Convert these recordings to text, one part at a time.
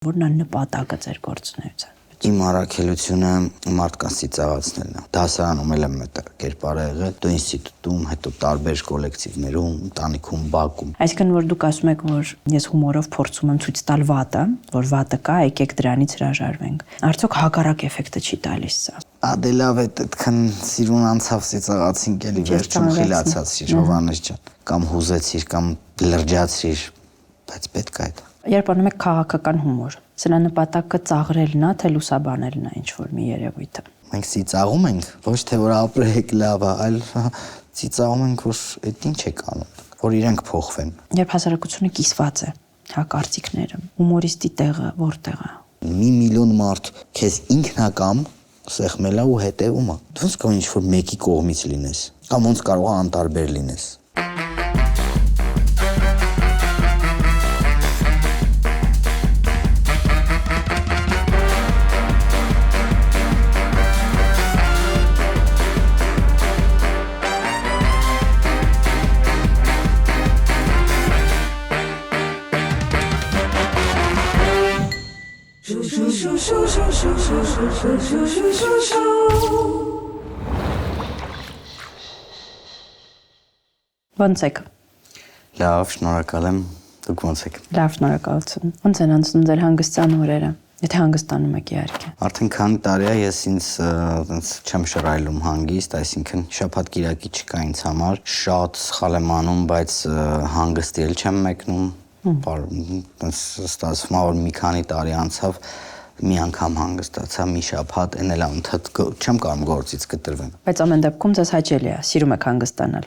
Որն է նպատակը ձեր գործունեության։ Իմ առաքելությունը մարդկանց ծիծաղացնելն է։ Դասարանում եմ այդ կերպարը եղել, դու ինստիտուտում, հետո տարբեր կոլեկտիվներում, ընտանիքում, բակում։ Այսինքն որ դուք ասում եք, որ ես հումորով փորձում եմ ցույց տալ վատը, որ վատը կա, եկեք դրանից հրաժարվենք։ Արդյոք հակառակ էֆեկտը չի տալիս սա։ Ադե լավ է, այդքան սիրուն անցավ ծիծաղացինք էլի վերջում խիլացացիր Հովանես ջան, կամ հուզեցիր, կամ լրջացիր, բայց պետք է այդ։ Երբ անում եք քաղաքական հումոր, սրա նպատակը ծաղրելն է, թե լուսաբանելն է ինչ-որ մի երևույթը։ Մենք ծիծաղում ենք, ոչ թե որ ապրեք լավ է, այլ ծիծաղում ենք, որ այդ ինչ եք անում, որ իրենք փոխվեն։ Երբ հասարակությունը կիսված է, հա կարծիքները, հումորիստի տեղը որտեղ է։ Մի միլիոն մարդ քեզ ինքնակամ սեղմելա ու հետևում է։ Դու ոնց կարող ինչ-որ մեկի կողմից լինես, կամ ոնց կարող է անտարբեր լինես։ Ոնց եք։ Լավ, շնորհակալ եմ։ Դուք ոնց եք։ Լավ, շնորհակալություն։ Ոնց են անցնում ձեր հանգստյան օրերը, եթե հանգստանում եք իհարկե։ Արդեն քանի տարի է ես ինձ այնց չեմ շռայլում հանգիստ, այսինքն շաբաթ կիրակի չկա ինձ համար, շատ սխալ եմ անում, բայց հանգստի էլ չեմ մեկնում։ Այնց ստացվում է, որ մի քանի տարի անցավ, մի անգամ հանգստացա, մի շաբաթ, այն էլ ընդհատ չեմ կարող գործից կտրվեմ։ Բայց ամեն դեպքում ձեզ հաճելի է, սիրում եք հանգստանալ։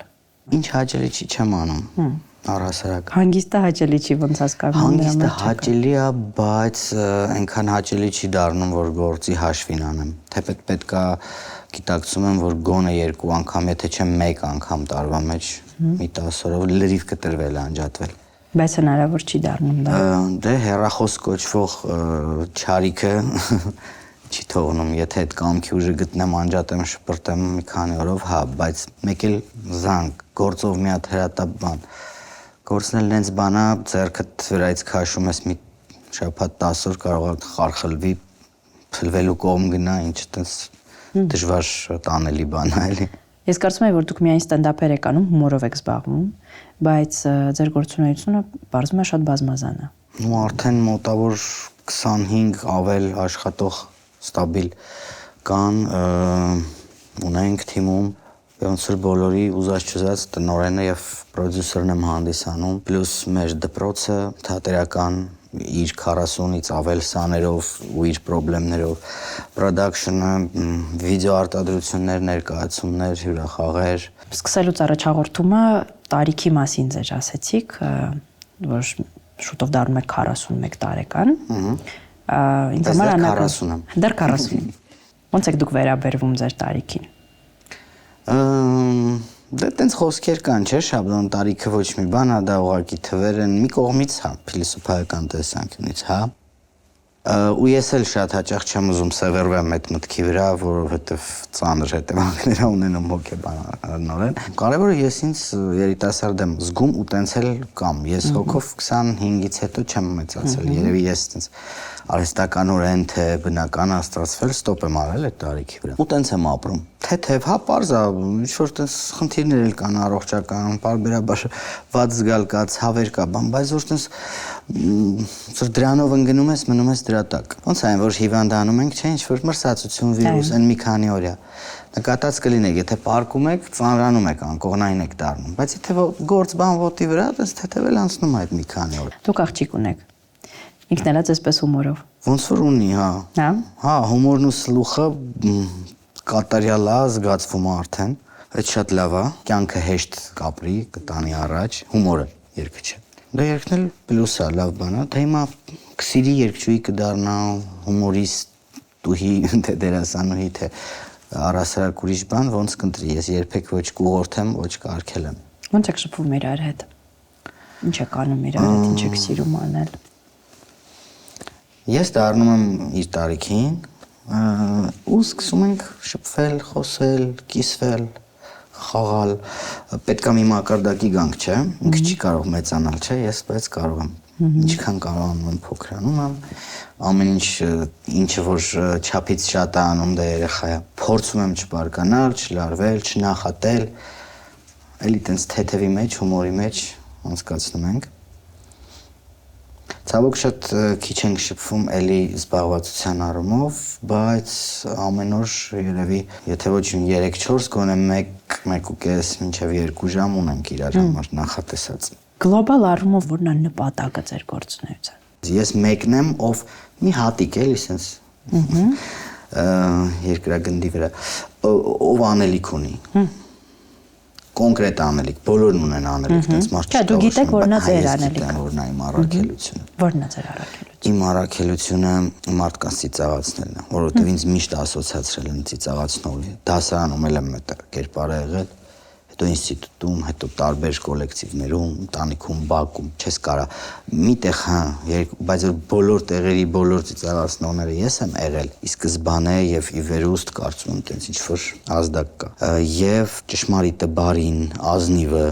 Ինչ հաճելի չի չեմ անում։ Առհասարակ։ Հանգիստը հաճելի չի, ոնց հասկանում եմ։ Հանգիստը հաճելի է, բայց այնքան հաճելի չի դառնում, որ գործի հաշվին անեմ։ Թեպետ պետքա գիտակցում եմ, որ գոնե 2 անգամ, եթե չեմ 1 անգամ տարվա մեջ մի 10 օրով լրիվ կտրվել է անջատվել։ Բայց հնարավոր չի դառնում դա։ Դե հեռախոս կոչվող չարիքը չի թողնում, եթե այդ կամքի ուժը գտնեմ, անջատեմ, շպրտեմ մի քանի օրով, հա, բայց մեկ էլ զանգ, գործով մի հատ հրատապ բան։ Գործն էլ նենց բան է, ձեռքդ վրայից քաշում ես մի շաբաթ 10 օր կարող է խարխլվի, փլվելու կողմ գնա, ինչ այդպես դժվար տանելի բան է, էլի։ Ես կարծում եմ, որ դուք միայն ստենդափեր եք անում, հումորով եք զբաղվում, բայց ձեր գործունեությունը բարձում է շատ բազմազան է։ Ու արդեն մոտավոր 25 ավել աշխատող ստաբիլ կան, ունենք թիմում, ոնց որ բոլորի ուզած չուզած տնօրենը եւ պրոդյուսերն եմ հանդիսանում, պլյուս մեր դպրոցը թատերական իր 40-ից ավել սաներով ու իր խնդիրներով, production-ը, վիդեոարտադրություններ, ներկայացումներ, հյուրախաղեր։ Սկսելուց առաջ հաղորդումը տարիքի մասին ձեր ասեցիք, որ շուտով դառնում եք 41 տարեկան։ Ինձ համար անհանգստում եմ։ Դեռ 40։ Ոնց եք դուք վերաբերվում ձեր տարիքին։ Դե տենց խոսքեր կան, չէ՞, Շաբլոն տարիքը ոչ մի բան է, դա ուղղակի թվեր են մի կողմից, հա, փիլիսոփայական տեսանկյունից, հա։ Ու ես էլ շատ հաճախ չեմ ուզում սևեռվեմ այդ մտքի վրա, որովհետև ծանր հետևանքներ ունենում հոգեբանորեն։ Կարևորը ես ինձ երիտասարդ եմ զգում ու տենց էլ կամ ես հոգով 25-ից հետո չեմ մեծացել, երևի ես տենց արհեստականորեն թե բնական աստվածվել ստոպ եմ արել այդ տարիքի վրա։ Ու տենց եմ ապրում։ Թեթև, հա, պարզ է, ինչ-որ տենց խնդիրներ էլ կան առողջական, պարբերաբար վատ զգալ կա, ցավեր կա, բայց որ տենց դրանով ընկնում ես, մնում ես դրա տակ։ Ոնց այն որ հիվանդանում ենք, չէ, ինչ-որ մրսածություն, վիրուս, այն մի քանի օրյա։ Նկատած կլինեք, եթե պարկում եք, ծանրանում եք, անկողնային եք դառնում, բայց եթե գործ բան ոտի վրա, տենց թեթև էլ անցնում այդ մի քանի օր։ Դուք աղջիկ ունեք։ Ինքն էլ այսպես հումորով։ Ոնց որ ունի, հա։ Հա։ Հա, հումորն ու սլուխը կատարյալ է, զգացվում է արդեն։ Այդ շատ լավ է։ Կյանքը հեշտ կապրի, կտանի առաջ, հումորը երգը չէ։ Դա երգն էլ պլյուս է, լավ բան է։ Դա հիմա քսիրի երգչուհի կդառնա, հումորիստուհի, թե դերասանուհի, թե առհասարակ ուրիշ բան, ոնց կընտրի։ Ես երբեք ոչ կուղորթեմ, ոչ կարգել եմ։ Ոնց եք շփվում իրար հետ։ Ինչ եք անում իրար հետ, ինչ եք սիրում անել։ Ես դառնում եմ իր տարիքին, ու սկսում ենք շփվել, խոսել, կիսվել, խաղալ, պետք է մի մակարդակի գանք, չէ, ինքը չի կարող մեծանալ, չէ, ես բայց կարող եմ Ինչքան կարողանում եմ փոքրանում եմ, ամեն ինչը որ չափից շատ է անում դա երեխա է։ Փորձում եմ չբարկանալ, չլարվել, չնախատել, էլի տենց թեթևի մեջ, հումորի մեջ անցկացնում ենք։ Ցավոք շատ քիչ ենք շփվում էլի զբաղվածության առումով, բայց ամեն օր երևի, եթե ոչ 3-4 գոնե 1-1.5 մինչև 2 ժամ ունենք իրար համար նախատեսած։ Գլոբալ առումով որն է նպատակը ձեր գործունեության։ Ես մեկն եմ, ով մի հատիկ էլի սենց երկրագնդի վրա, ով անելիք ունի։ Կոնկրետ անելիք, բոլորն ունեն անելիք, տենց մարդ չկա։ Դու գիտեք, որն է ձեր անելիքը։ Որն է իմ առաքելությունը։ Որն է ձեր առաքելությունը։ Իմ առաքելությունը մարդկանց ծիծաղացնելն է, որովհետև ինձ միշտ ասոցիացրել են ծիծաղացնողի։ Դասարանում եմ այդ կերպարը եղել, հետո ինստիտուտում, հետո տարբեր կոլեկտիվներում, ընտանիքում, բակում, չես կարա միտեղ, բայց որ բոլոր տեղերի բոլոր ծիծաղացնողները ես եմ եղել, ի սկզբանե եւ ի վերուստ կարծում եմ տենց ինչ որ ազդակ կա։ Եվ ճշմարիտը բարին, ազնիվը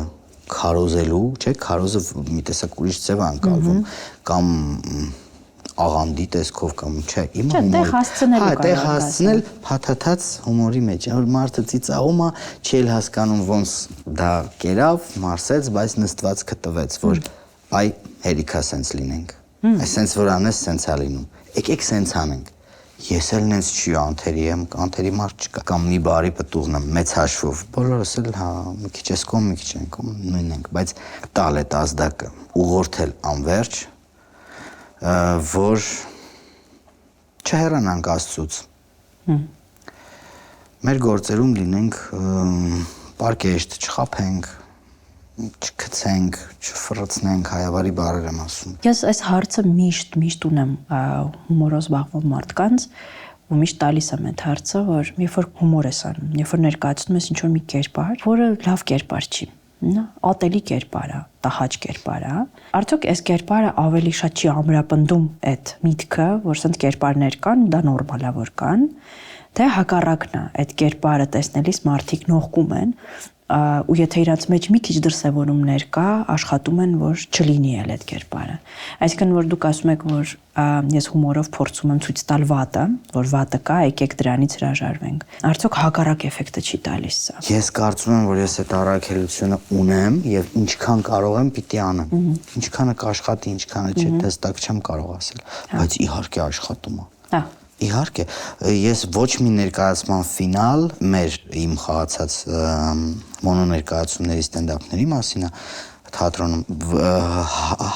քարոզելու, չէ, քարոզը մի տեսակ ուրիշ ձև է անցալվում, կամ աղանդի տեսքով կամ չէ, իմ հումորը։ Տեղ հասցնել փաթաթած հումորի մեջ։ Որ մարդը ծիծաղում է, չի էլ հասկանում ոնց դա կերավ, մարսեց, բայց նստվածքը տվեց, որ այ հերիքա սենց լինենք։ Այսենց որ անես սենց է լինում։ Եկեք սենց անենք։ Ես էլ նենց չի անթերի եմ, անթերի մարդ չկա։ Կամ մի բարի պտուղն եմ, մեծ հաշվով։ Բոլորս էլ հա, մի քիչ էս կողմ, մի քիչ են կողմ, նույնն ենք, բայց տալ այդ ազդակը, ուղղորդել անverջ, որ չհեռանանք Աստծուց։ Մեր գործերում լինենք պարկեշտ, չխափենք, չքցենք, չֆռցնենք, հայավարի բառեր եմ ասում։ Ես այս հարցը միշտ ունեմ հումորով զբաղվող մարդկանց ու միշտ տալիս եմ այդ հարցը, որ երբ որ հումոր ես անում, երբ որ ներկայացնում ես ինչ-որ մի կերպար, որը լավ կերպար չի, ատելի կերպար է, տհաճ կերպար է, արդյոք այս կերպարը ավելի շատ չի ամրապնդում այդ միտքը, որ սենց կերպարներ կան, դա նորմալ է որ կան, թե հակառակն է, այդ կերպարը տեսնելիս մարդիկ նողկում են, ու եթե իրանց մեջ մի քիչ դրսևորումներ կա, աշխատում են, որ չլինի էլ այդ կերպարը։ Այսինքն, որ դուք ասում եք, որ ես հումորով փորձում եմ ցույց տալ վատը, որ վատը կա, եկեք դրանից հրաժարվենք։ Արդյոք հակառակ էֆեկտը չի տալիս սա։ Ես կարծում եմ, որ ես այդ առաքելությունը ունեմ եւ ինչքան կարող եմ պիտի անեմ։ Ինչքանը կաշխատի, ինչքանը չէ, դեստակ չեմ կարող ասել, բայց իհարկե աշխատում է։ Հա։ Իհարկե, ես ոչ մի ներկայացման ֆինալ իմ խաղացած մոնոներկայացումների ստենդափների մասին թատրոնում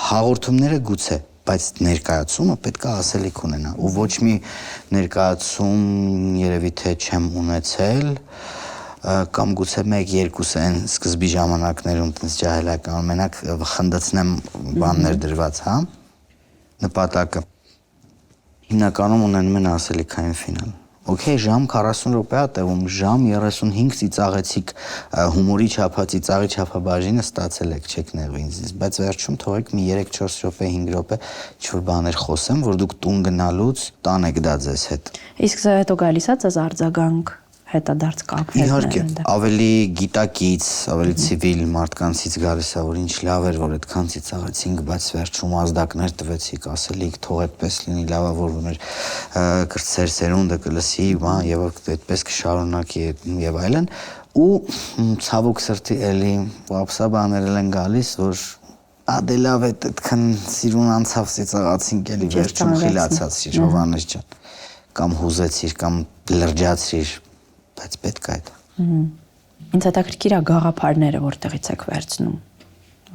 հաղորդումները գուցե, բայց ներկայացումը պետք է ասելիք ունենա ու ոչ մի ներկայացում երևի թե չեմ ունեցել կամ գուցե 1-2 այն սկզբի ժամանակներում տենց ջահելական մենակ խնդացնեմ բաններ դրված, հա, նպատակը հիմնականում ունենում են ասելիքային ֆինալ։ Okay, ժամ 40 րոպե է տևում, ժամ 35 ծիծաղեցիք, հումորի չափա, ծիծաղի չափաբաժինը ստացել եք, չեք նեղվի ինձ, բայց վերջում թողեք մի 3-4 րոպե, 5 րոպե ինչ-որ բաներ խոսեմ, որ դուք տուն գնալուց տանեք դա ձեզ հետ։ Իսկ սա հետո գալիս է ձեզ արձագանք հետադարձ կապ։ Իհարկե, ավելի գիտակից, ավելի ցիվիլ մարդկանցից գալիս է, որ ինչ լավ էր, որ այդքան ծիծաղեցինք, բայց վերջում ազդակներ տվեցիք, ասելիք, թող այդպես լինի, լավ է, որ մեր կրտսեր սերունդը կլսի, եւ այդպես կշարունակի եւ այլն, ու ցավոք սրտի էլի վապսա բաներ են գալիս, որ ադե լավ է, այդքան սիրուն անցավ ծիծաղացինք, էլի վերջում խիլացացիր, Հովհաննես ջան, կամ հուզեցիր, կամ լրջացիր, բայց պետք է այդ։ Ինձ հետաքրքիր է գաղափարները որտեղից եք վերցնում,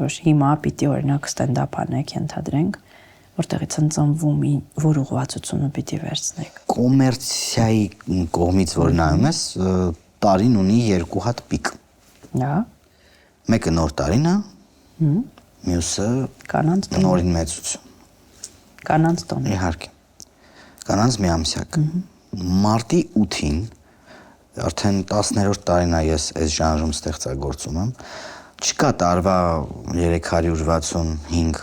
որ հիմա պիտի օրինակ ստենդափ անեք, ենթադրենք, որտեղից են ծնվում, որ ուղղվածությունը պիտի վերցնեք։ Կոմերցիայի կողմից որ նայում ես, տարին ունի 2 հատ պիկ։ Հա։ Մեկը նոր տարին է, մյուսը կանանց նորին մեծություն։ Կանանց տոն։ Իհարկե։ Կանանց միամսյակ։ Մարտի 8-ին արդեն 10-րդ տարին է ես այս ժանրում ստեղծագործում եմ։ Չկա տարվա 365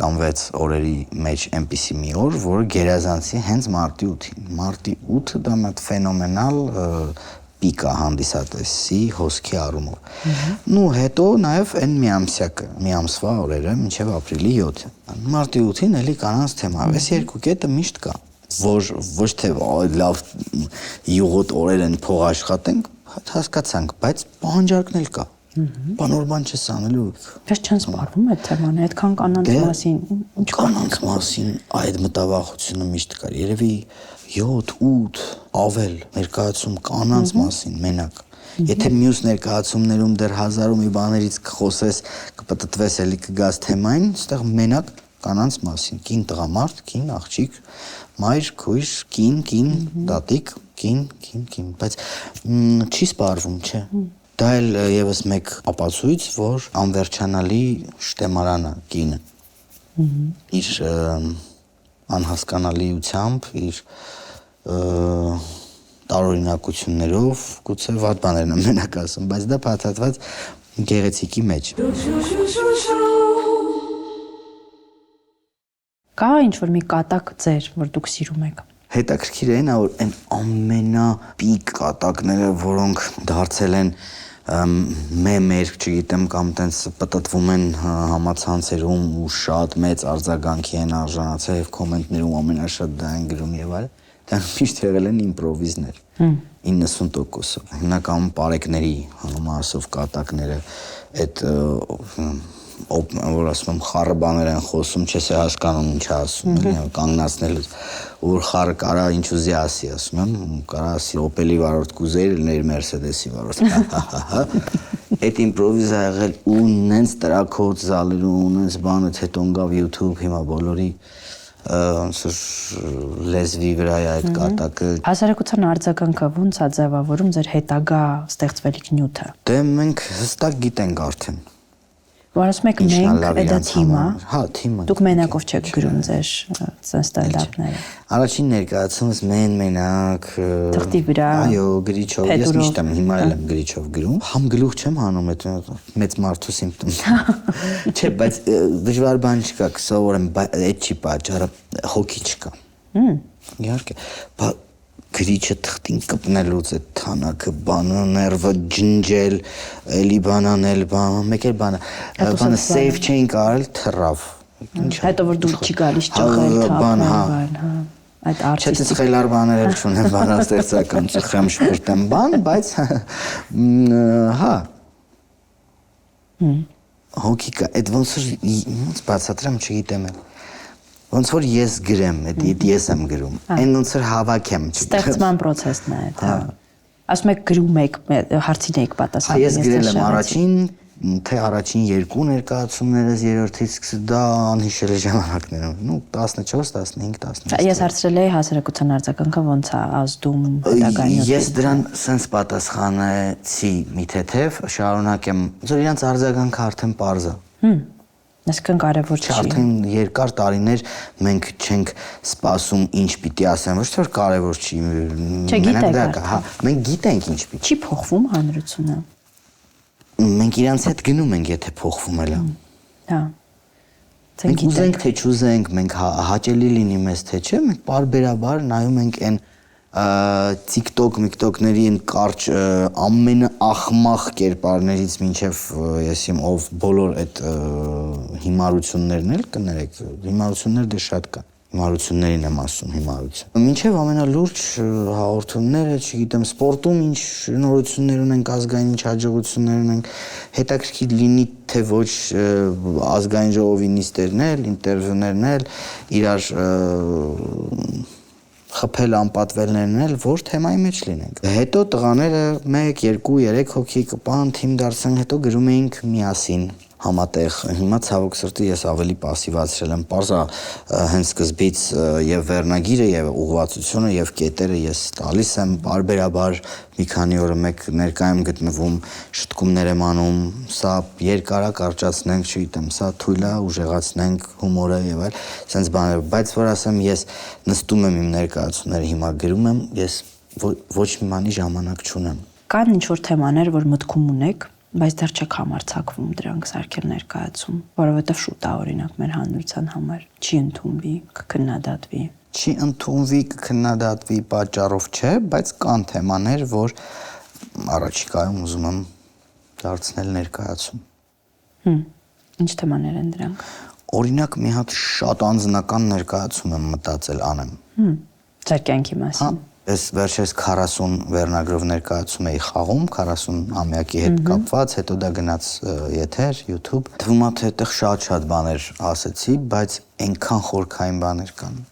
կամ 6 օրերի մեջ այնպիսի մի օր, որը գերազանցի հենց մարտի 8-ին։ Մարտի 8-ը դա մի ֆենոմենալ պիկա հանդիսատեսի հոսքի առումով։ Նու հետո նաև այն մի ամսվա օրերը մինչև ապրիլի 7-ը։ Մարտի 8-ին էլի կանանց թեմա, այս երկու կետը միշտ կա, որ ոչ թե լավ յուղոտ օրեր են փող աշխատենք, հասկացանք, բայց պահանջարկն էլ կա։ Բանոր բան չես անելու։ Բայց չեն սպառվում այդ թեման, այդքան կանանց մասին։ Կանանց մասին այդ մտավախությունը միշտ կար։ Երևի 7-8 ավել ներկայացում կանանց մասին մենակ։ Եթե մյուս ներկայացումներում դեռ հազարու մի բաներից կխոսես, կպտտվես էլի կգաս թեմային, այստեղ մենակ կանանց մասին, կին տղամարդ, կին աղջիկ, մայր, քույր, կին, տատիկ, կին, բայց չի սպառվում, չէ։ Դա էլ եւս մեկ ապացույց, որ անվերջանալի շտեմարանը կինը։ Իր անհասկանալիությամբ, իր տարօրինակություններով, գուցե վատ բաներն եմ մենակ ասում, բայց դա փաթաթված գեղեցիկի մեջ։ Կա ինչ-որ մի կատակ ձեր, որ դուք սիրում եք։ Հետաքրքիր է նա, որ այն ամենապիկ կատակները, որոնք դարձել են մեմեր, չգիտեմ, կամ տենց պտտվում են համացանցերում ու շատ մեծ արձագանքի են արժանացել եւ կոմենտներում ամենաշատ դա են գրում եւ այլ, դա միշտ եղել են իմպրովիզներ 90%-ով։ Հիմնականում պարեկների համասով կատակները այդ որ ասում եմ խառը բաներ են խոսում, չես է հասկանում ինչ ասում, կանգնացնել որ խառը կարա ինչ ուզի ասի, ասում եմ, կարա ասի Opel-ի վարորդ կուզեի ներ Mercedes-ի վարորդ։ Այդ իմպրովիզը եղել ու նենց տրակոց զալերում, նենց բանը, հետո ընկավ YouTube, հիմա բոլորի լեզվի վրա է այդ կատակը։ Հասարակության արձագանքը ո՞նց է ձևավորում ձեր հետագա ստեղծվելիք նյութը։ Դե մենք հստակ գիտենք արդեն։ Որ ասում եք մենք, դա թիմա։ Հա, թիմը։ Դուք մենակով չեք գրում ձեր ստենդափները։ Առաջին ներկայացումս մենակ Թղթի վրա։ Այո, գրիչով։ Ես միշտ եմ հիմա էլ եմ գրիչով գրում։ Համ գլուխ չեմ հանում, այդ մեծ մարդու սիմպտոմ։ Չէ, բայց դժվար բան չկա, սովորեմ, այդ չի պատճառը, հոգի չկա։ Իհարկե, գրիչը թղթին կպնելուց այդ թանակը, բանը, ներվը ջնջել, էլի բանանել, մեկ էլ բանը save չէինք արել, թռավ։ Հետո որ դուր չի գալիս ճղել, թափել, հա։ Այդ արտիստիկ։ Չէ, խելար բաներ էլ չունեմ, բանաստեղծական, ծխրեմ շփրտեմ բան, բայց հա։ Հոգի կա, այդ ոնց բացատրեմ, չգիտեմ էլ։ Ոնց որ ես գրեմ, ես եմ գրում, այն ոնց որ հավաքեմ, չգիտեմ։ Ստեղծման process-ն է դա։ Ասում եք գրում եք, հարցին եք պատասխանում։ Ես գրել եմ առաջին, թե առաջին երկու ներկայացումներս, երրորդից սկսել դա անհիշելի ժամանակներ են, 14, 15, 16։ Ես հարցրել էի հասարակության արձագանքը ոնց է ազդում հետագայինը։ Ես դրան սենց պատասխանեցի մի թեթև, շարունակեմ, որ իրանց արձագանքը արդեն պարզ է։ Այսինքն կարևոր չի։ Արդեն երկար տարիներ մենք չենք սպասում ինչ պիտի ասեմ, ոչ թե որ կարևոր չի։ Մենք գիտենք ինչ պիտի։ Չի փոխվում հանրությունը։ Մենք իրանց հետ գնում ենք, եթե փոխվում էլ է։ Հա։ Մենք ուզենք թե չուզենք, մենք հաճելի լինի մեզ թե չէ, մենք բարբերաբար նայում ենք այն TikTok-միկտոկների են կարճ ամենաախմախ կերպարներից մինչև եսիմ ով բոլոր այդ հիմարություններն էլ կներեք, հիմարություններ դե շատ կա, հիմարություններին եմ ասում հիմարություն։ Մինչև ամենալուրջ հաղորդումները, չգիտեմ, սպորտում ինչ նորություններ ունենք, ազգային ինչ հաջողություններ ունենք, հետաքրքիր լինի թե ոչ ազգային ժողովի նիստերն էլ, ինտերվյուներն էլ, իրար խփել անպատվելներն էլ, որ թեմայի մեջ լինենք։ Հետո տղաները 1, 2, 3 հոգի կպան, թիմ դարձան, հետո գրում էինք միասին համատեղ։ Հիմա ցավոք սրտի ես ավելի պասիվացրել եմ, պարզա հենց սկզբից եւ վերնագիրը եւ ուղղվածությունը եւ կետերը ես տալիս եմ բարբերաբար մի քանի օրը մեկ ներկայում գտնվում, շտկումներ եմ անում, սա երկարա կարճացնենք, չգիտեմ, սա թույլ է, ուժեղացնենք հումորը եւ այլ, sense բաներ, բայց որ ասեմ ես նստում եմ իմ ներկայացումները հիմա գրում եմ, ես ոչ մի բանի ժամանակ չունեմ։ Կան ինչ-որ թեմաներ, որ մտքում ունեք, բայց դեռ չեք համարձակվում դրանք սարքել ներկայացում, որովհետև շուտ է օրինակ մեր հանրության համար չի ընդունվի, կքննադատվի։ Չի ընդունվի, կքննադատվի պատճառով չէ, բայց կան թեմաներ, որ առաջիկայում ուզում եմ դարձնել ներկայացում։ Ինչ թեմաներ են դրանք։ Օրինակ մի հատ շատ անձնական ներկայացում եմ մտածել անեմ։ Ձեր կյանքի մասին։ Ես վերջերս 40 վերնագրով ներկայացում էի խաղում, 40-ամյակի հետ կապված, հետո դա գնաց եթեր, YouTube։ Թվում է թե այդտեղ շատ բաներ ասեցի, բայց այնքան խորքային բաներ կան,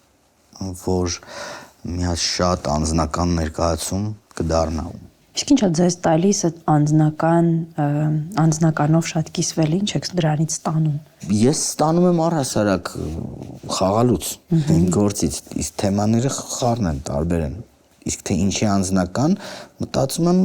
որ մի հատ շատ անձնական ներկայացում կդառնա։ Իսկ ինչա ձեզ տալիս այդ անձնականով շատ կիսվել, ինչ եք դրանից ստանում։ Ես ստանում եմ առհասարակ խաղալուց, իմ գործից, իսկ թեմաները խառն են, տարբեր են։ Իսկ թե ինչի անձնական, մտածում եմ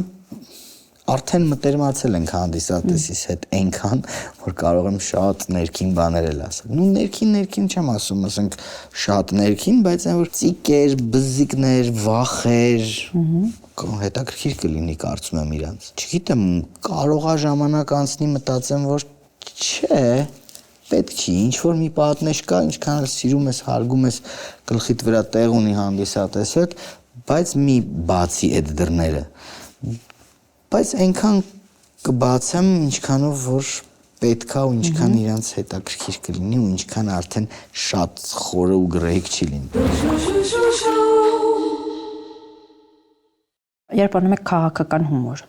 արդեն մտերմացել ենք հանդիսատեսիս հետ այնքան, որ կարող եմ շատ ներքին բաներ էլ ասել։ Նու ներքին չեմ ասում, ասենք շատ ներքին, բայց այն որ ծիկեր, բզիկներ, վախեր, հետաքրքիր կլինի կարծում եմ իրանց։ Չգիտեմ, կարող է ժամանակ անցնի մտածեմ, որ չէ, պետք չի, ինչ որ մի պատնեշ կա, ինչքան էլ սիրում ես, հարգում ես, գլխիդ վրա տեղ ունի հանդիսատեսը, բայց մի բացի այդ դռները։ Բայց այնքան կբացեմ, ինչքանով որ պետք է ու ինչքան իրանց հետաքրքիր կլինի ու ինչքան արդեն շատ խորը ու գրեհիկ չի լինի։ Երբ անում եք քաղաքական հումոր,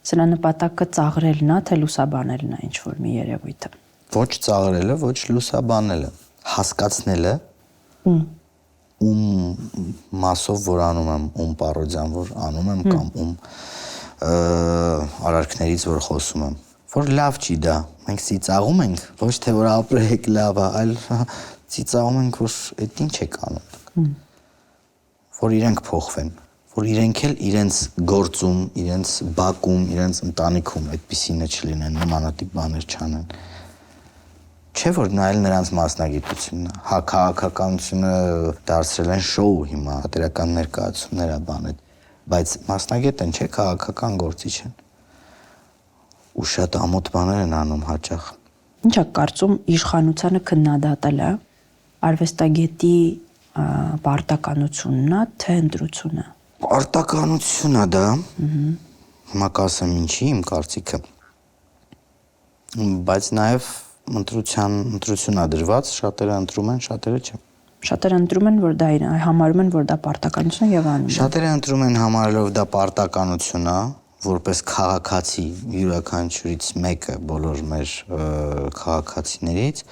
սրա նպատակը ծաղրելն է, թե լուսաբանելն է ինչ-որ մի երևույթը։ Ոչ ծաղրելը, ոչ լուսաբանելը, հասկացնելը, ում մասով որ անում եմ, ում պարոդիան որ անում եմ կամ ում արարքներից որ խոսում եմ, որ լավ չի դա, մենք ծիծաղում ենք, ոչ թե որ ապրեք լավ է, այլ ծիծաղում ենք, որ այդ ինչ եք անում, որ իրենք փոխվեն, որ իրենք էլ իրենց գործում, իրենց բակում, իրենց ընտանիքում այդպիսինը չլինեն, նմանատիպ բաներ չանեն։ Չէ որ նա էլ նրանց մասնագիտությունն է, հա քաղաքականությունը դարձրել են շոու հիմա, հատերական ներկայացումներ է բան է, բայց մասնագետ են, չէ, քաղաքական գործիչ են։ Ու շատ ամոթ բաներ են անում հաճախ։ Ինչ եք կարծում իշխանությանը քննադատելը արվեստագետի պարտականությունն է, թե ընտրությունը։ Պարտականությունն է դա։ Հիմա կասեմ ինչի, իմ կարծիքը։ Բայց նաև ընտրություն է դրված, շատերը ընտրում են, շատերը չէ։ Շատերը ընտրում են, որ դա համարում են, որ դա պարտականություն է եւ անում են։ Շատերը ընտրում են համարելով դա պարտականություն է, որպես քաղաքացի յուրաքանչյուրից մեկը բոլոր մեր քաղաքացիներից,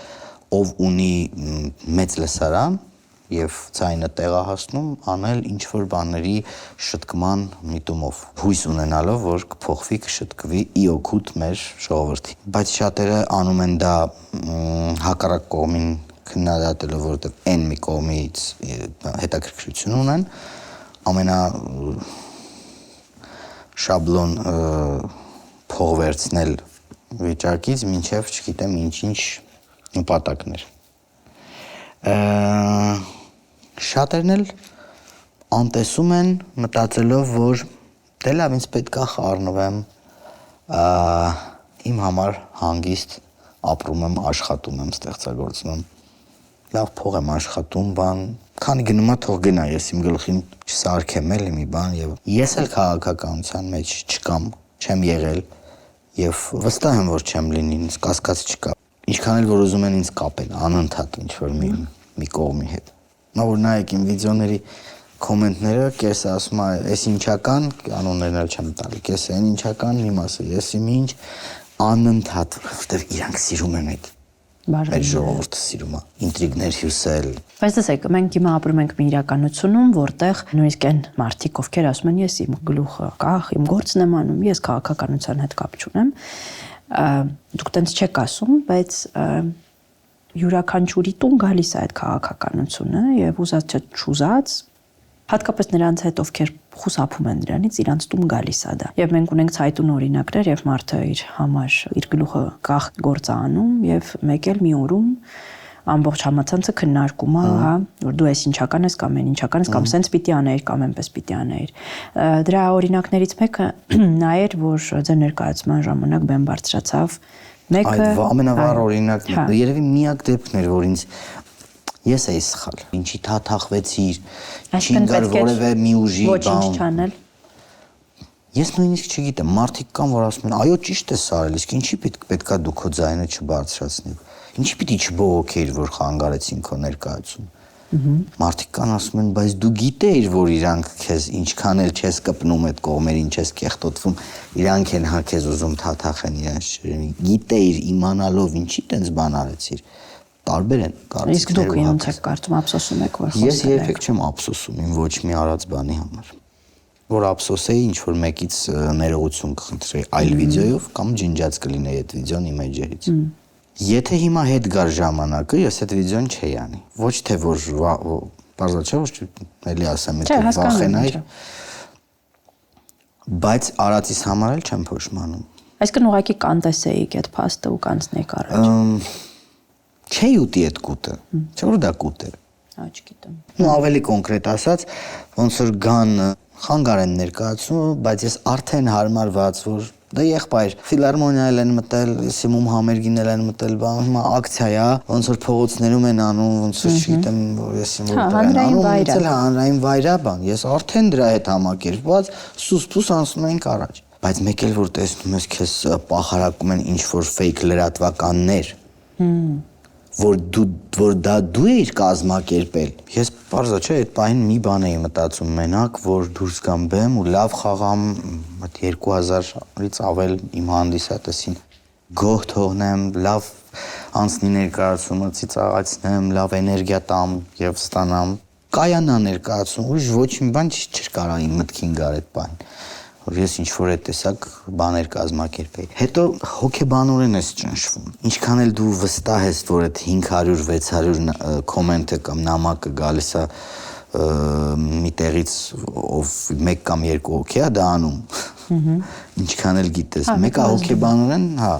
ով ունի մեծ լսարան եւ ցայնը տեղահասնում, անել ինչ որ բաների շտկման միտումով, հույս ունենալով, որ կփոխվի, կշտկվի ի օգուտ մեր ժողովրդի։ Բայց շատերը անում են դա հակառակ կողմին քննադատելով, որովհետև այն մի կողմից հետաքրքրություն ունեն, ամենա շաբլոն փող վերցնել վիճակից մինչև, չգիտեմ, ինչ նպատակներ։ Շատերն էլ անտեսում են մտածելով, որ դե լավ, ինձ պետք է խառնվեմ, իմ համար հանգիստ ապրում եմ, աշխատում եմ, ստեղծագործում եմ, լավ փող եմ աշխատում, բան, քանի գնում է թող գնա, ես իմ գլխին չսարքեմ էլի մի բան եւ ես էլ քաղաքականության մեջ չկամ, չեմ եղել եւ վստահ եմ, որ չեմ լինի, ինձ կասկած չկա։ Ինչքան էլ որ ուզում են ինձ կապել անընդհատ ինչ որ մի կողմի հետ։ Նա որ նայեք իմ վիդեոների կոմենտները, կեսը ասում է, «Էս ինչական», անուններն էլ չեմ տալի, կեսը այն ինչական, մի մասը ես իմ ինչ, անընդհատ, որովհետեւ իրանք սիրում են այդ։ Մեր ժողովուրդը սիրում է ինտրիգներ հյուսել։ Բայց տեսեք, մենք հիմա ապրում ենք մի իրականությունում, որտեղ նույնիսկ այն մարդիկ, ովքեր ասում են, ես իմ գլուխը կախ, իմ գործն եմ անում, ես քաղաքականության հետ կապ չունեմ, դուք տենց չեք ասում, բայց յուրաքանչյուրի տուն գալիս է այդ քաղաքականությունը եւ ուզած չուզած, հատկապես նրանց հետ, ովքեր խուսափում են դրանից, իրանց տուն գալիս է դա։ Եվ մենք ունենք ցայտուն օրինակներ, եւ մարդը իր համար իր գլուխը կախ գործ է անում եւ մեկ էլ մի օրում ամբողջ համացանցը քննարկում է, հա, որ դու ես ինչական ես կամ այն ինչական ես կամ սենց պիտի անեիր կամ այնպես պիտի անեիր։ Դրա օրինակներից մեկը նա էր, որ ձեր ներկայացման ժամանակ բեմ բարձրացավ մեկը։ Այդ ամենավառ օրինակն է։ Երևի միակ դեպքն էր, որ ինձ ես էի սխալ։ Ինչի թաթախվեցիր, ինչի գար որևէ մի ուժի բան։ Ոչինչ չանել։ Ես նույնիսկ չգիտեմ, մարդիկ կան, որ ասում են, այո, ճիշտ է սարել, իսկ ինչի պետքա դու քո ձայնը չբարձրացնի։ Ինչի պիտի չբողոքեիր, որ խանգարեցին քո ներկայացումը։ Մարդիկ կան ասում են, բայց դու գիտեիր, որ իրանք քեզ ինչքան էլ չես կպնում այդ կողմերին, չես կեղտոտվում, իրանք են հա քեզ ուզում թաթախեն իրենց ջրին։ Գիտեիր, իմանալով ինչի տենց բան արեցիր։ Տարբեր են կարծիքները։ Իսկ դուք ոնց եք կարծում, ափսոսում եք, որ Ես խոսել եք։ երբեք չեմ ափսոսում իմ ոչ մի արած բանի համար։ Որ ափսոսեի ինչ որ մեկից ներողություն կխնդրեի այլ վիդեոյով կամ ջնջած կլինեի այդ վիդեոն իմ էջերից։ Եթե հիմա հետ գար ժամանակը, ես այդ վիդեոն չէի անի։ Ոչ թե որ բարձր չէ, ոչ էլի ասեմ, եթե վախենայի։ Բայց արածիս համար էլ չեմ փոշմանում։ Այսինքն ուղղակի կանտեսեիք այդ փաստը ու կանցնեիք առաջ։ Չէի ուտի այդ կուտը։ Չէ որ դա կուտ է։ Չգիտեմ։ Ու ավելի կոնկրետ ասած, ոնց որ գան խանգարեն ներկայացումը, բայց ես արդեն հարմարված, որ դա եղբայր ֆիլհարմոնիայել են մտել, Սիմում համերգինել են մտել, բան հիմա ակցիա է, ոնց որ փողոցներում են անում, ոնց որ չգիտեմ, որ ես իմ որտեղ են անում, ոնց էլ հանրային վայր է, բան։ Ես արդեն դրա հետ համակերպված սուս-պուս անցնում ենք առաջ։ Բայց մեկ էլ որ տեսնում ես քեզ պախարակում են ինչ որ ֆեյք լրատվականներ, որ դա դու էիր կազմակերպել։ Ես բարձր չէ, այդ պահին մի բան էի մտածում մենակ, որ դուրս գամ բեմ ու լավ խաղամ, այդ 2000-ից ավել իմ հանդիսատեսին գոհ թողնեմ, լավ անցնի ներկայացումը, ծիծաղացնեմ, լավ էներգիա տամ եւ ստանամ։ Կայանա ներկայացում, ուրիշ ոչ մի բան չէր կարող իմ մտքին գար այդ պահին։ Որ ես ինչ որ այդ տեսակ բաներ կազմակերպեի։ Հետո հոգեբանորեն ես ճնշվում։ Ինչքան էլ դու վստահ ես, որ այդ 500-600 կոմենտը կամ նամակը գալիս է մի տեղից, ով 1 կամ 2 հոգի է դա անում։ Ինչքան էլ գիտես, մեկը հոգեբանորեն, հա,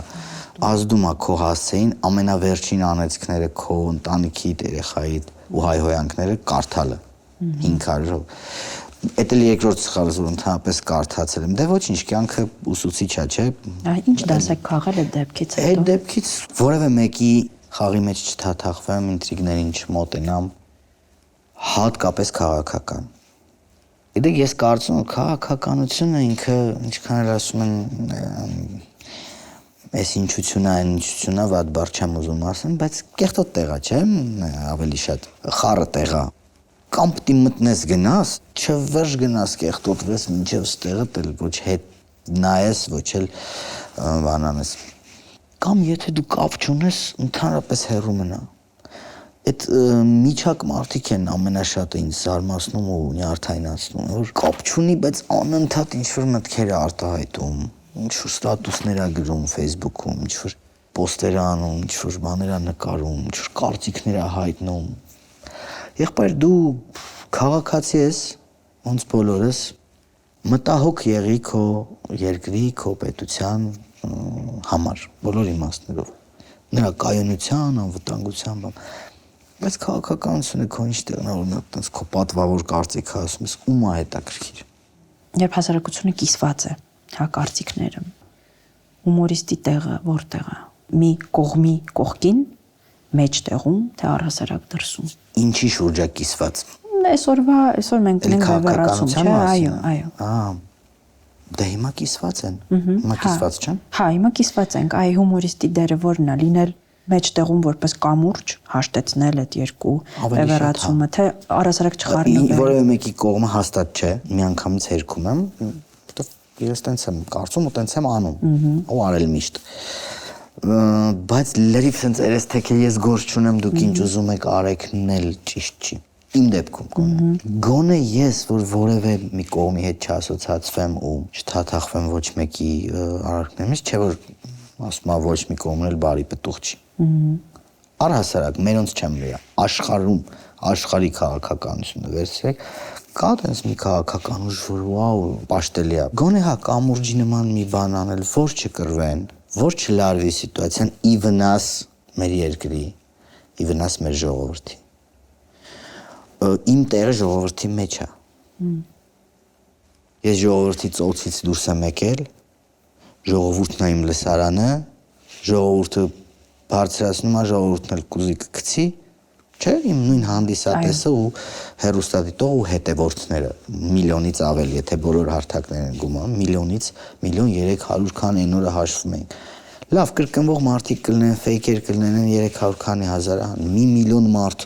ազդում է քո հասցեին ամենավերջին անեծքները քո ընտանիքի երեխայի ու հայհոյանքները կարդալը 500-ով։ Էդ էլ երկրորդ սխալս որ ընդհանրապես կարդացել եմ։ Դե ոչինչ, կյանքը ուսուցիչ է, չէ։ Ինչ դաս եք քաղել այդ դեպքից հետո։ Այդ դեպքից որևէ մեկի խաղի մեջ չթաթախվեմ, ինտրիգներին չմոտենամ, հատկապես քաղաքական։ Գիտեք, ես կարծում եմ քաղաքականությունը ինքը ինչքան էլ ասում են այս ինչությունա, վատ բառ չեմ ուզում ասեմ, բայց կեղտոտ տեղ է, չէ, ավելի շատ խառը տեղ է։ Կամ պիտի մտնես գնաս, չվերջ գնաս կեղտոտվես մինչև ստեղը տել, ոչ հետ նայես, ոչ էլ բան անես։ Կամ եթե դու կապ չունես, ընդհանրապես հեռու մնա։ Այդ միջակ մարդիկ են ամենաշատը ինձ զարմացնում ու նյարդայնացնում, որ կապ չունի, բայց անընդհատ ինչ-որ մտքեր է արտահայտում, ինչ-որ ստատուսներ է գրում Facebook-ում, ինչ-որ պոստեր է անում, ինչ-որ բաներ է նկարում, ինչ-որ կարծիքներ է հայտնում։ Եղբայր դու քաղաքացի ես, ոնց բոլորս, մտահոգ եղի քո երկրի, քո պետության համար, բոլոր իմաստներով, նրա կայունության, անվտանգության բան։ Բայց քաղաքականությունը քո ինչ տեղն է, որ այդպես քո պատվավոր կարծիքը ասում ես, ում է հետաքրքիր։ Երբ հասարակությունը կիսված է, հա կարծիքները, հումորիստի տեղը որտեղ է։ Մի կողմի կողքին, մեջտեղում, թե առհասարակ դրսում։ Ինչի շուրջ է կիսված։ Այսօր մենք ունենք վերացում, չէ՞, այո։ Դե հիմա կիսված են։ Հիմա կիսված չեն։ Հա, հիմա կիսված ենք։ Այ հումորիստի դերը որն է լինել մեջտեղում որպես կամուրջ հաշտեցնել այդ երկու վերացումը, թե առհասարակ չխառնվել։ Որևէ մեկի կողմը հաստատ չէ։ Միանգամից հերքում եմ, որտեղ ես տենց եմ կարծում ու տենց եմ անում։ Ու արել միշտ։ Բայց լրիվ սենց երես ես գործ չունեմ, դուք ինչ ուզում եք արեքն էլ ճիշտ չի։ Իմ դեպքում գոնե ես, որ որևէ մի կողմի հետ չասոցացվեմ ու չթաթախվեմ ոչ մեկի արարքներից, չէ որ ասում եմ ոչ մի կողմն էլ բարի պտուղ չի։ Առհասարակ մերոնց չեմ վրա, աշխարհում, աշխարհի քաղաքականությունը վերցրեք, կա տենց մի քաղաքական ուժ, որ վաու, պաշտելի է։ Գոնե հա կամուրջի նման մի բան անել, որ չկռվեն, որ չլարվի սիտուացիան ի վնաս մեր երկրի, ի վնաս մեր ժողովրդի։ Իմ տեղը ժողովրդի մեջ է։ Ես ժողովրդի ծոցից դուրս եմ եկել, ժողովուրդն է իմ լսարանը, ժողովուրդը բարձրացնում է, ժողովուրդն էլ կուզի կգցի, Չէ, իմ նույն հանդիսատեսը ու հերոստատիտողը ու հետևորդները միլիոնից ավել, եթե բոլոր հարթակներն են գումարում, միլիոնից 1.300.000 քան այն օրը հաշվում ենք։ Լավ, կրկնվող մարդիկ կլինեն, ֆեյքեր կլինեն 300 քանի հազար, 1 միլիոն մարդ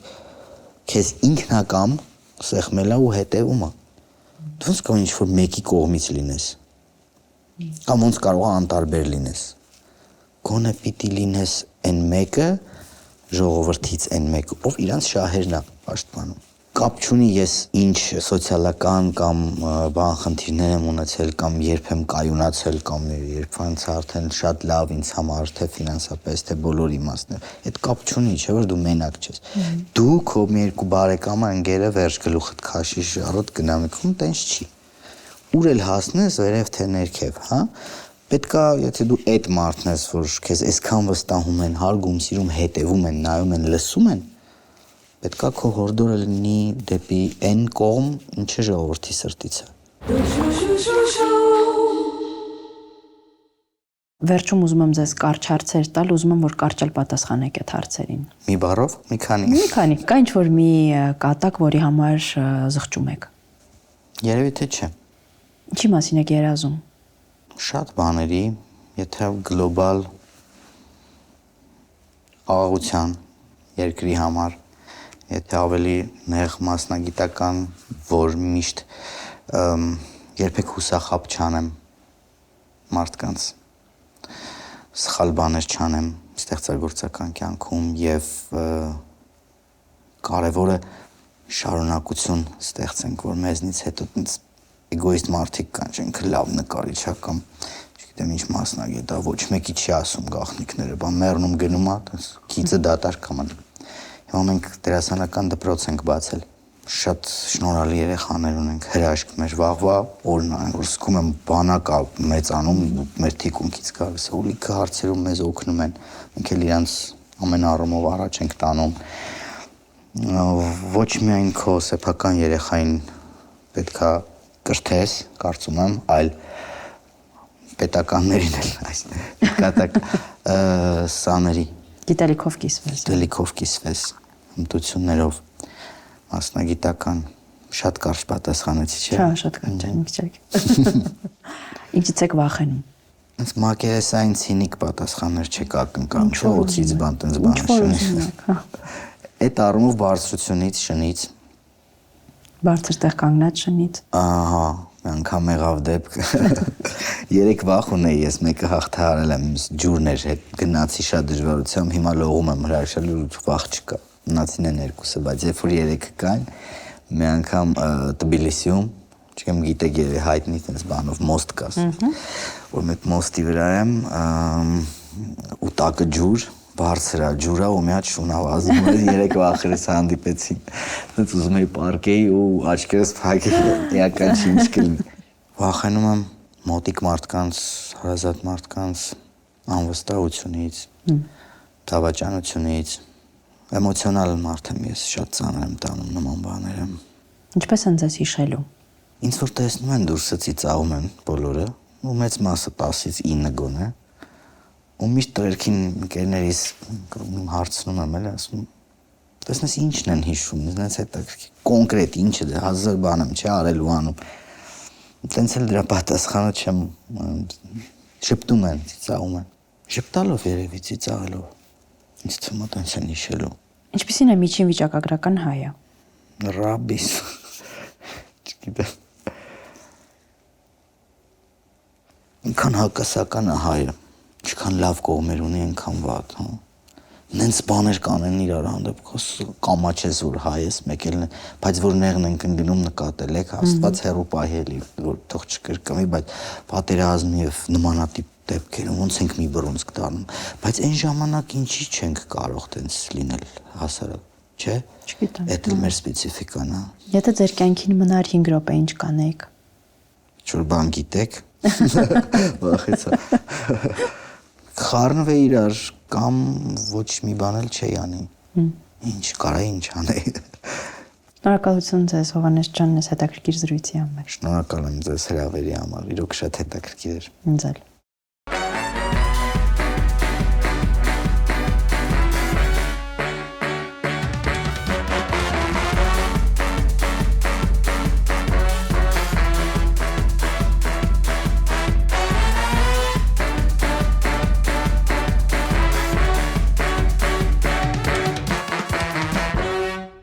քեզ ինքնակամ սեղմելա ու հետևում է։ Դու ոնց կարող ինչ-որ մեկի կողմից լինես։ Կամ ոնց կարող է անտարբեր լինես։ Գոնե պիտի լինես այն մեկը, ժողովրդից այն մեկը, ով իրանց շահերն է պաշտպանում։ Կապ չունի ես ինչ սոցիալական կամ բան խնդիրներ եմ ունեցել կամ երբ եմ կայունացել կամ երբ այնց արդեն շատ լավ ինձ համար թե ֆինանսապես թե բոլոր իմաստներ։ Այդ կապ չունի, չէ՞ որ դու մենակ չես։ Դու քո մի երկու բարեկամը ընկերը վերջ գլուխդ քաշի շարոտ գնամիքում տենց չի։ Ուր էլ հասնես վերև թե ներքև, հա։ Պետքա, եթե դու այդ մարդն ես, որ քեզ այսքան վստահում են, հարգում, սիրում, հետևում են, նայում են, լսում են, պետքա քո հորդորը լինի դեպի այն կողմ, ինչը ժողովրդի սրտից է։ Վերջում ուզում եմ ձեզ կարճ հարցեր տալ, ուզում եմ, որ կարճ էլ պատասխանեք այդ հարցերին։ Մի բառով, մի քանի։ Մի քանի, կա ինչ-որ մի կատակ, որի համար զղջում եք։ Երևի թե չէ։ Ինչի մասին եք երազում։ Շատ բաների, եթե գլոբալ աղաղության երկրի համար, եթե ավելի նեղ մասնագիտական, որ միշտ երբեք հուսախաբ չանեմ մարդկանց, սխալ բաներ չանեմ ստեղծագործական կյանքում և կարևորը շարունակություն ստեղծենք, որ մեզնից հետո էգոիստ մարդիկ կան, չենք լավ նկարիչ է կամ չգիտեմ ինչ մասնագետ է, ոչ մեկի չի ասում գաղտնիքները, բան մեռնում գնում է, գիծը դատարկ կաման։ Հիմա մենք դերասանական դպրոց ենք բացել, շատ շնորհալի երեխաներ ունենք, հրաշք մեր վաղվա օրն այն, որ զգում եմ բանակ է մեծանում, մեր թիկունքից գալիս է, ու լիքը հարցերում մեզ օգնում են, մենք էլ իրանց ամեն առումով առաջ ենք տանում։ Ոչ միայն քո սեփական երեխային պետքա կրթես, կարծում եմ, այլ պետականներին էլ այս կատակ սաների Գիտելիքով կիսվես։ Գիտելիքով կիսվես, հմտություններով, մասնագիտական, շատ կարճ պատասխանեցի, չէ՞։ Չէ, շատ կարճ է, մի քիչ։ Ինչից եք վախենում։ Այս մակերեսային ցինիկ պատասխաններ չեք ակնկալում, չէ՞, օծից բան, տենց բան շնի։ Այդ առումով բարձրությունից, շնից Բարձր տեղ կանգնած շնից։ Ահա, անգամ եղավ դեպք։ 3 վախ ունեի ես, մեկը հաղթահարել եմ, ջուրն էր, հետ գնացի շատ դժվարությամբ, հիմա լողում եմ հրաշալի ու վախ չկա։ Մնացին են 2-ը, բայց երբ որ 3-ը կային, մի անգամ Թբիլիսիում, չգիտեմ գիտեք հայտնի տես բանով մոստ կաս, որ մեկ մոստի վրա եմ, ու տակը ջուր, բարձր է ջուրա ու մի հատ շունավ ազում էր 3 վախերս հանդիպեցին, դից ուզում էի պարկեի ու աչքերս փակեի, էական չի ինչ կլինի։ Վախենում եմ մոտիկ մարդկանց, հարազատ մարդկանց անվստահությունից, դավաճանությունից, էմոցիոնալ մարդ եմ ես, շատ ծանր եմ տանում նման բաները։ Ինչպես են ձեզ հիշելու։ Ինձ որ տեսնում են դուրսը ծիծաղում են բոլորը, ու մեծ մասը 10-ից 9 գոնե, ու միշտ տղերքին ընկերներիս հարցնում եմ, էլ ասում, տեսնես ինչն են հիշում, ինձ հետաքրքիր, կոնկրետ ինչը դե 1000 բան եմ չէ արելու անում։ Տենց էլ դրա պատասխանը չեմ, շպտում են, ծիծաղում են։ Շպտալով երևի, ծիծաղելով։ Ինձ թվում է տենց են հիշելու։ Ինչպիսին է միջին վիճակագրական հայը։ Ռաբիս։ Չգիտեմ։ Ինքան հակասական է հայը, ինչքան լավ կողմեր ունի, այնքան վատ, հա։ Նենց բաներ կանեն իրար հանդեպ, կամաչես որ հայ ես, մեկ էլ բայց որ նեղն ենք ընկնում նկատել եք, Աստված հեռու պահի էլի, որ թող չկրկնվի, բայց պատերազմի եւ նմանատիպ դեպքերում ոնց ենք մի բռունցք դառնում, բայց այն ժամանակ ինչի չենք կարող տենց լինել հասարակ, չէ՞։ Չգիտեմ։ Դա էլ մեր սպეციფიკան է։ Եթե ձեր կյանքին մնար 5 րոպե, ինչ կանեիք։ Ինչ-որ բան գիտեք։ Վախեցա։ Խառնվե իրար կամ ոչ մի բան էլ չի անի։ Ինչ կարա ինչ անեի։ Շնորհակալություն ձեզ Հովհաննես ջան, այս հետաքրքիր զրույցի համար։ Շնորհակալ եմ ձեզ հրավերի համար, իրոք շատ հետաքրքիր էր։ Ինձ էլ։